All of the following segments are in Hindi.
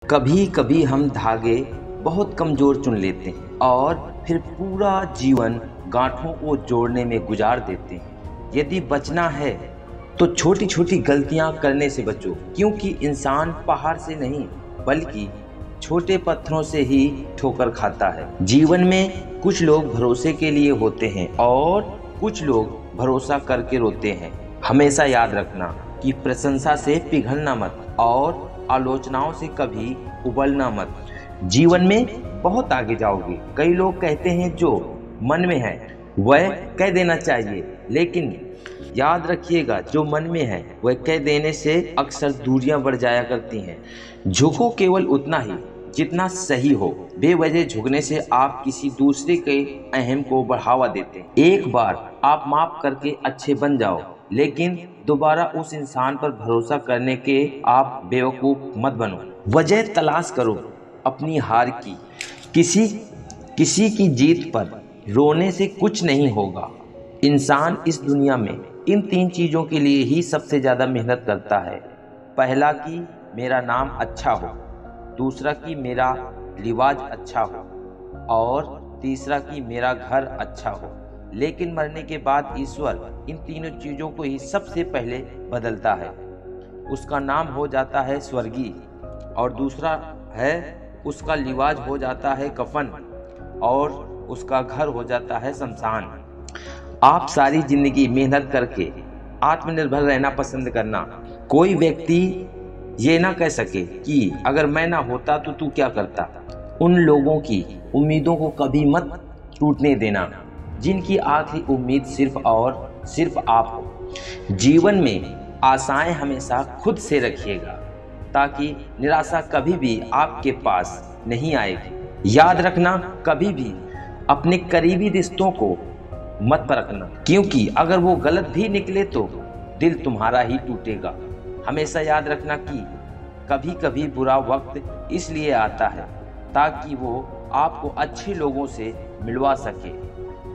कभी कभी हम धागे बहुत कमजोर चुन लेते हैं और फिर पूरा जीवन गांठों को जोड़ने में गुजार देते हैं। यदि बचना है तो छोटी छोटी गलतियां करने से बचो, क्योंकि इंसान पहाड़ से नहीं बल्कि छोटे पत्थरों से ही ठोकर खाता है। जीवन में कुछ लोग भरोसे के लिए होते हैं और कुछ लोग भरोसा करके रोते हैं। हमेशा याद रखना कि प्रशंसा से पिघलना मत और आलोचनाओं से कभी उबलना मत। जीवन में बहुत आगे जाओगे। कई लोग कहते हैं जो मन में है वह कह देना चाहिए, लेकिन याद रखिएगा जो मन में है वह कह देने से अक्सर दूरियां बढ़ जाया करती हैं। झुको केवल उतना ही जितना सही हो। बेवजह झुकने से आप किसी दूसरे के अहम को बढ़ावा देते हैं। एक बार आप माफ करके अच्छे बन जाओ, लेकिन दोबारा उस इंसान पर भरोसा करने के आप बेवकूफ मत बनो। वजह तलाश करो अपनी हार की। किसी की जीत पर रोने से कुछ नहीं होगा। इंसान इस दुनिया में इन 3 चीजों के लिए ही सबसे ज्यादा मेहनत करता है। पहला कि मेरा नाम अच्छा हो, दूसरा कि मेरा लिबास अच्छा हो और तीसरा कि मेरा घर अच्छा हो। लेकिन मरने के बाद ईश्वर इन तीनों चीजों को ही सबसे पहले बदलता है। उसका नाम हो जाता है स्वर्गीय और दूसरा है उसका लिबास हो जाता है कफन और उसका घर हो जाता है शमशान। आप सारी जिंदगी मेहनत करके आत्मनिर्भर रहना पसंद करना। कोई व्यक्ति ये ना कह सके कि अगर मैं ना होता तो तू क्या करता। उन लोगों की उम्मीदों को कभी मत टूटने देना जिनकी आखिरी उम्मीद सिर्फ और सिर्फ आप हो। जीवन में आशाएं हमेशा खुद से रखिएगा ताकि निराशा कभी भी आपके पास नहीं आएगी। याद रखना, कभी भी अपने करीबी रिश्तों को मत परखना, क्योंकि अगर वो गलत भी निकले तो दिल तुम्हारा ही टूटेगा। हमेशा याद रखना कि कभी कभी बुरा वक्त इसलिए आता है ताकि वो आपको अच्छे लोगों से मिलवा सके।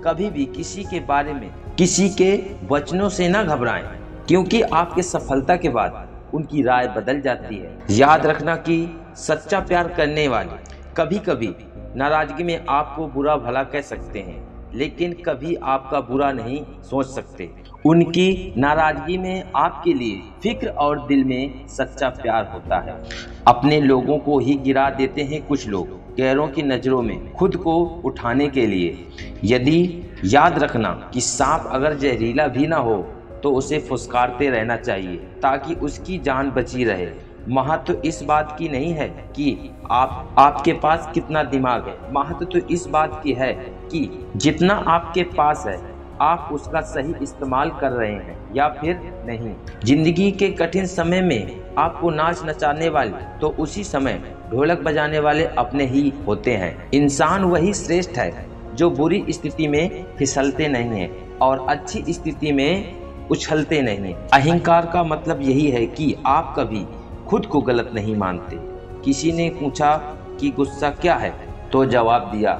कभी भी किसी के बारे में किसी के वचनों से ना घबराएं, क्योंकि आपके सफलता के बाद उनकी राय बदल जाती है। याद रखना कि सच्चा प्यार करने वाले कभी कभी नाराजगी में आपको बुरा भला कह सकते हैं, लेकिन कभी आपका बुरा नहीं सोच सकते। उनकी नाराजगी में आपके लिए फिक्र और दिल में सच्चा प्यार होता है। अपने लोगों को ही गिरा देते हैं कुछ लोग गैरों की नजरों में खुद को उठाने के लिए। यदि याद रखना कि सांप अगर जहरीला भी ना हो तो उसे फुसकारते रहना चाहिए ताकि उसकी जान बची रहे। महत्व इस बात की नहीं है कि आपके पास कितना दिमाग है, महत्व तो इस बात की है कि जितना आपके पास है आप उसका सही इस्तेमाल कर रहे हैं या फिर नहीं। जिंदगी के कठिन समय में आपको नाच नचाने वाले तो उसी समय ढोलक बजाने वाले अपने ही होते हैं। इंसान वही श्रेष्ठ है जो बुरी स्थिति में फिसलते नहीं है और अच्छी स्थिति में उछलते नहीं। अहंकार का मतलब यही है कि आप कभी खुद को गलत नहीं मानते। किसी ने पूछा कि गुस्सा क्या है, तो जवाब दिया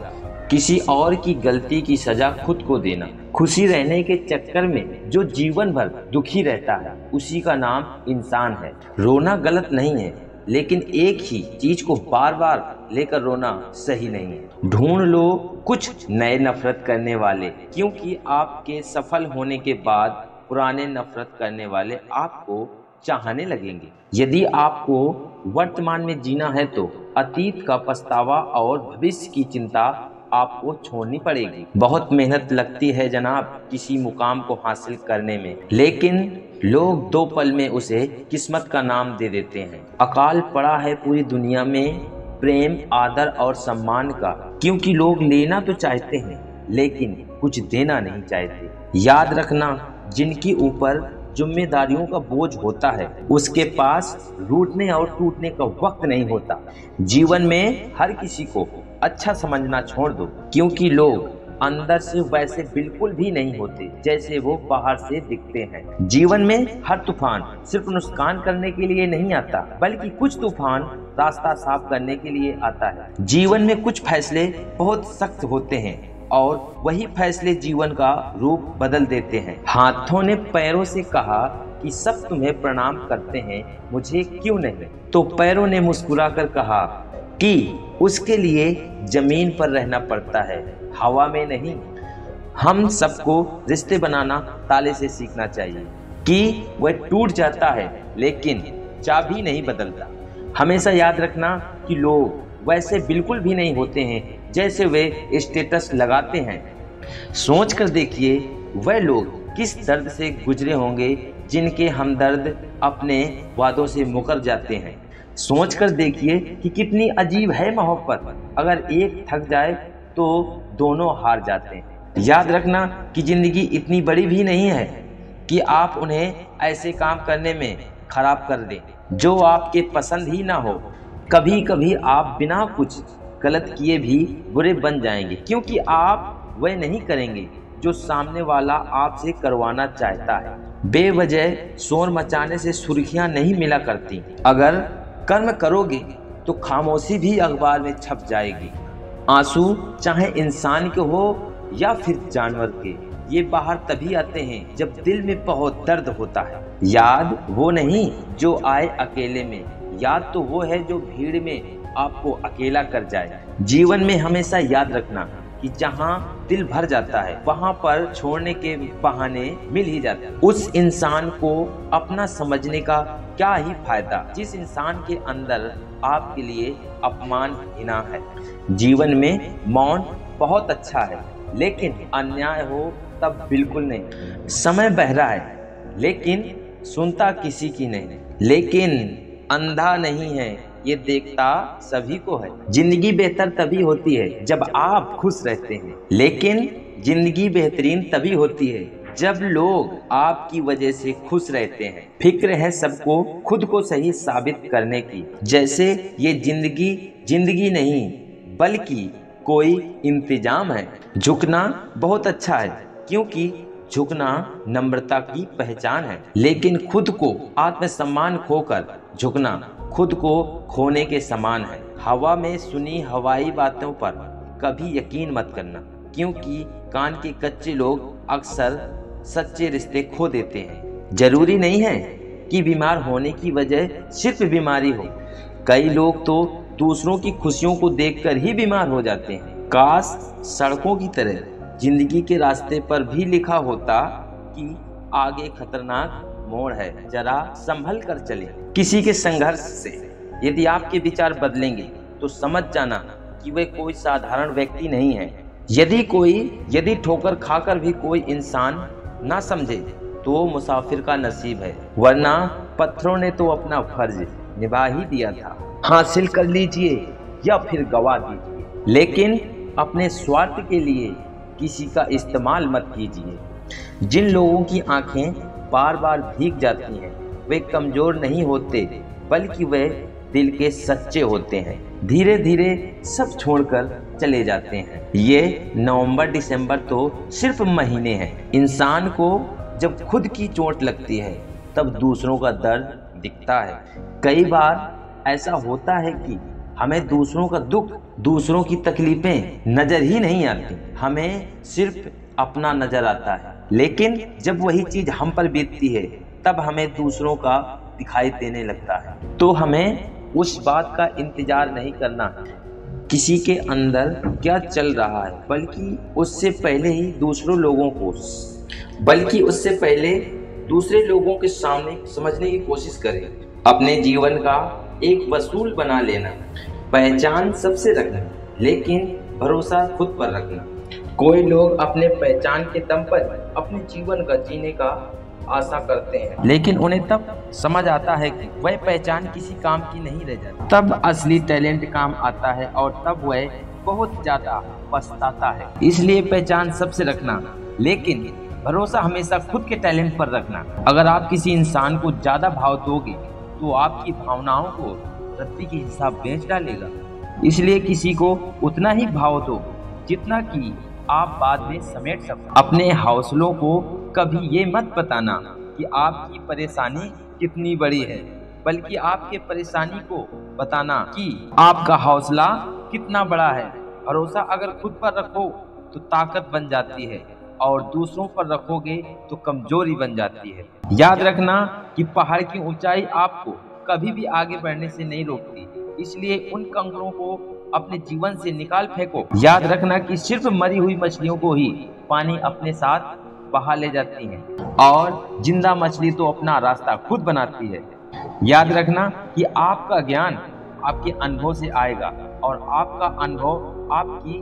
किसी और की गलती की सजा खुद को देना। खुशी रहने के चक्कर में जो जीवन भर दुखी रहता है उसी का नाम इंसान है। रोना गलत नहीं है, लेकिन एक ही चीज को बार बार लेकर रोना सही नहीं है। ढूंढ लो कुछ नए नफरत करने वाले, क्योंकि आपके सफल होने के बाद पुराने नफरत करने वाले आपको चाहने लगेंगे। यदि आपको वर्तमान में जीना है तो अतीत का पछतावा और भविष्य की चिंता आपको छोड़नी पड़ेगी। बहुत मेहनत लगती है जनाब किसी मुकाम को हासिल करने में, लेकिन लोग 2 पल में उसे किस्मत का नाम दे देते हैं। अकाल पड़ा है पूरी दुनिया में प्रेम, आदर और सम्मान का, क्योंकि लोग लेना तो चाहते हैं लेकिन कुछ देना नहीं चाहते। याद रखना, जिनके ऊपर जिम्मेदारियों का बोझ होता है उसके पास रूठने और टूटने का वक्त नहीं होता। जीवन में हर किसी को अच्छा समझना छोड़ दो, क्योंकि लोग अंदर से वैसे बिल्कुल भी नहीं होते जैसे वो बाहर से दिखते हैं। जीवन में हर तूफान सिर्फ नुकसान करने के लिए नहीं आता, बल्कि कुछ तूफान रास्ता साफ करने के लिए आता है। जीवन में कुछ फैसले बहुत सख्त होते हैं, और वही फैसले जीवन का रूप बदल देते हैं। हाथों ने पैरों से कहा कि सब तुम्हें प्रणाम करते हैं, मुझे क्यों नहीं? तो पैरों ने मुस्कुराकर कहा कि उसके लिए जमीन पर रहना पड़ता है, हवा में नहीं। हम सबको रिश्ते बनाना ताले से सीखना चाहिए कि वह टूट जाता है लेकिन चाबी नहीं बदलता। हमेशा याद रखना कि लोग वैसे बिल्कुल भी नहीं होते हैं जैसे वे स्टेटस लगाते हैं। सोच कर देखिए वह लोग किस दर्द से गुजरे होंगे जिनके हमदर्द अपने वादों से मुकर जाते हैं। सोच कर देखिए कि कितनी अजीब है मोहब्बत, अगर एक थक जाए तो दोनों हार जाते हैं। याद रखना कि जिंदगी इतनी बड़ी भी नहीं है कि आप उन्हें ऐसे काम करने में खराब कर दें जो आपके पसंद ही ना हो। कभी कभी आप बिना कुछ गलत किए भी बुरे बन जाएंगे, क्योंकि आप वह नहीं करेंगे जो सामने वाला आपसे करवाना चाहता है। बेवजह शोर मचाने से सुर्खियां नहीं मिला करती। अगर कर्म करोगे तो खामोशी भी अखबार में छप जाएगी। आंसू चाहे इंसान के हो या फिर जानवर के, ये बाहर तभी आते हैं जब दिल में बहुत दर्द होता है। याद वो नहीं जो आए अकेले में, याद तो वो है जो भीड़ में आपको अकेला कर जाए। जीवन में हमेशा याद रखना कि जहाँ दिल भर जाता है वहाँ पर छोड़ने के बहाने मिल ही जाते हैं। उस इंसान को अपना समझने का क्या ही फायदा जिस इंसान के अंदर आपके लिए अपमान हिना है। जीवन में मौन बहुत अच्छा है, लेकिन अन्याय हो तब बिल्कुल नहीं। समय बहरा है लेकिन सुनता किसी की नहीं, लेकिन अंधा नहीं है, ये देखता सभी को है। जिंदगी बेहतर तभी होती है जब आप खुश रहते हैं, लेकिन जिंदगी बेहतरीन तभी होती है जब लोग आपकी वजह से खुश रहते हैं। फिक्र है सबको खुद को सही साबित करने की, जैसे ये जिंदगी नहीं बल्कि कोई इंतजाम है। झुकना बहुत अच्छा है क्योंकि झुकना नम्रता की पहचान है, लेकिन खुद को आत्मसम्मान खोकर झुकना खुद को खोने के समान है। हवा में सुनी हवाई बातों पर कभी यकीन मत करना, क्योंकि कान के कच्चे लोग अक्सर सच्चे रिश्ते खो देते हैं। जरूरी नहीं है कि बीमार होने की वजह सिर्फ बीमारी हो, कई लोग तो दूसरों की खुशियों को देखकर ही बीमार हो जाते हैं। काश सड़कों की तरह जिंदगी के रास्ते पर भी लिखा होता कि आगे खतरनाक मोड़ है, जरा संभल कर चले। किसी के संघर्ष से यदि आपके विचार बदलेंगे तो समझ जाना कि वे कोई साधारण व्यक्ति नहीं है। यदि ठोकर खाकर भी कोई इंसान ना समझे तो मुसाफिर का नसीब है, वरना पत्थरों ने तो अपना फर्ज निभा ही दिया था। हासिल कर लीजिए या फिर गवा दीजिए, लेकिन अपने स्वार्थ के लिए किसी का इस्तेमाल मत कीजिए। जिन लोगों की आंखें बार बार भीग जाती हैं वे कमजोर नहीं होते, बल्कि वे दिल के सच्चे होते हैं। धीरे धीरे सब छोड़कर चले जाते हैं। ये नवंबर दिसंबर तो सिर्फ महीने हैं। इंसान को जब खुद की चोट लगती है तब दूसरों का दर्द दिखता है। कई बार ऐसा होता है कि हमें दूसरों का दुख, दूसरों की तकलीफें नजर ही नहीं आती, हमें सिर्फ अपना नजर आता है। लेकिन जब वही चीज हम पर बीतती है तब हमें दूसरों का दिखाई देने लगता है। तो हमें उस बात का इंतजार नहीं करना किसी के अंदर क्या चल रहा है, बल्कि उससे पहले दूसरे लोगों के सामने समझने की कोशिश करें। अपने जीवन का एक वसूल बना लेना। पहचान सबसे रखना, लेकिन भरोसा खुद पर रखना। कोई लोग अपने पहचान के दम पर अपने जीवन का जीने का आशा करते हैं, लेकिन उन्हें तब समझ आता है कि वह पहचान किसी काम की नहीं रह जाती। तब असली टैलेंट काम आता है और तब वह बहुत ज्यादा पछताता है। इसलिए पहचान सबसे रखना, लेकिन भरोसा हमेशा खुद के टैलेंट पर रखना। अगर आप किसी इंसान को ज्यादा भाव दोगे तो आपकी भावनाओं को रत्ती के हिसाब बेच डालेगा। इसलिए किसी को उतना ही भाव दो जितना कि आप बाद में समेट सको। अपने हौसलों को कभी ये मत बताना कि आपकी परेशानी कितनी बड़ी है, बल्कि आपके परेशानी को बताना कि आपका हौसला कितना बड़ा है। भरोसा अगर खुद पर रखो तो ताकत बन जाती है और दूसरों पर रखोगे तो कमजोरी बन जाती है। याद रखना कि पहाड़ की ऊंचाई आपको कभी भी आगे बढ़ने से नहीं रोकती, इसलिए उन कंकरों को अपने जीवन से निकाल फेंको। याद रखना कि सिर्फ मरी हुई मछलियों को ही पानी अपने साथ बहा ले जाती है और जिंदा मछली तो अपना रास्ता खुद बनाती है। याद रखना कि आपका ज्ञान आपके अनुभव से आएगा और आपका अनुभव आपकी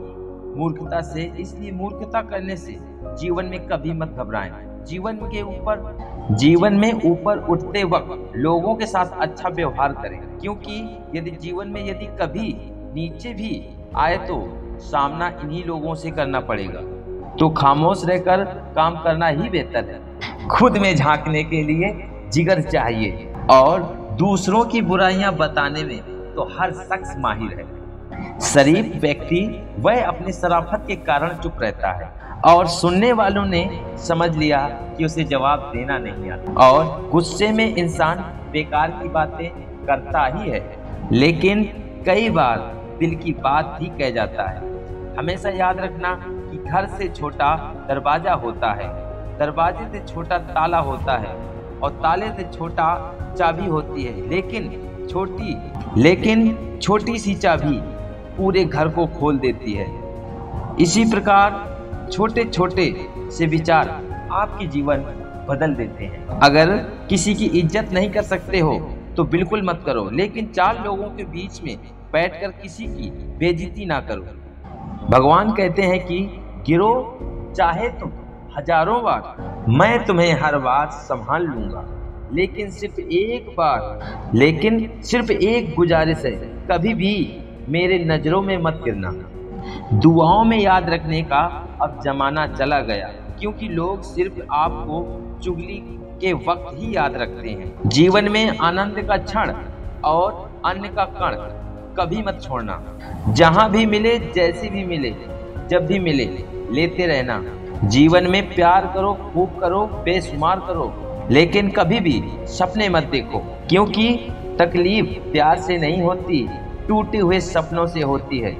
मूर्खता से। इसलिए मूर्खता करने से जीवन में कभी मत घबराएं। जीवन में ऊपर उठते वक्त लोगों के साथ अच्छा व्यवहार करें, क्योंकि यदि जीवन में यदि कभी नीचे भी आए तो सामना इन्हीं लोगों से करना पड़ेगा। तो खामोश रहकर काम करना ही बेहतर है। खुद में झांकने के लिए जिगर चाहिए और दूसरों की बुराइयां बताने में तो हर शख्स माहिर है। शरीफ व्यक्ति वह अपनी शराफत के कारण चुप रहता है और सुनने वालों ने समझ लिया कि उसे जवाब देना नहीं आता, और गुस्से में इंसान बेकार की बातें करता ही है, लेकिन कई बार दिल की बात भी कह जाता है। हमेशा याद रखना कि घर से छोटा दरवाजा होता है, दरवाजे से छोटा ताला होता है और ताले से छोटा चाबी होती है, लेकिन छोटी सी चाबी पूरे घर को खोल देती है। इसी प्रकार छोटे छोटे से विचार आपके जीवन बदल देते हैं। अगर किसी की इज्जत नहीं कर सकते हो तो बिल्कुल मत करो, लेकिन चार लोगों के बीच में बैठकर किसी की बेइज्जती ना करो। भगवान कहते हैं कि गिरो चाहे तुम हजारों बार, मैं तुम्हें हर बार संभाल लूंगा, लेकिन सिर्फ एक गुजारिश है, कभी भी मेरे नजरों में मत गिरना। दुआओं में याद रखने का अब जमाना चला गया, क्योंकि लोग सिर्फ आपको चुगली के वक्त ही याद रखते हैं। जीवन में आनंद का क्षण और अन्न का कण कभी मत छोड़ना। जहां भी मिले, जैसे भी मिले, जब भी मिले, लेते रहना। जीवन में प्यार करो, खूब करो, बेशुमार करो, लेकिन कभी भी सपने मत देखो, क्योंकि तकलीफ प्यार से नहीं होती, टूटे हुए सपनों से होती है।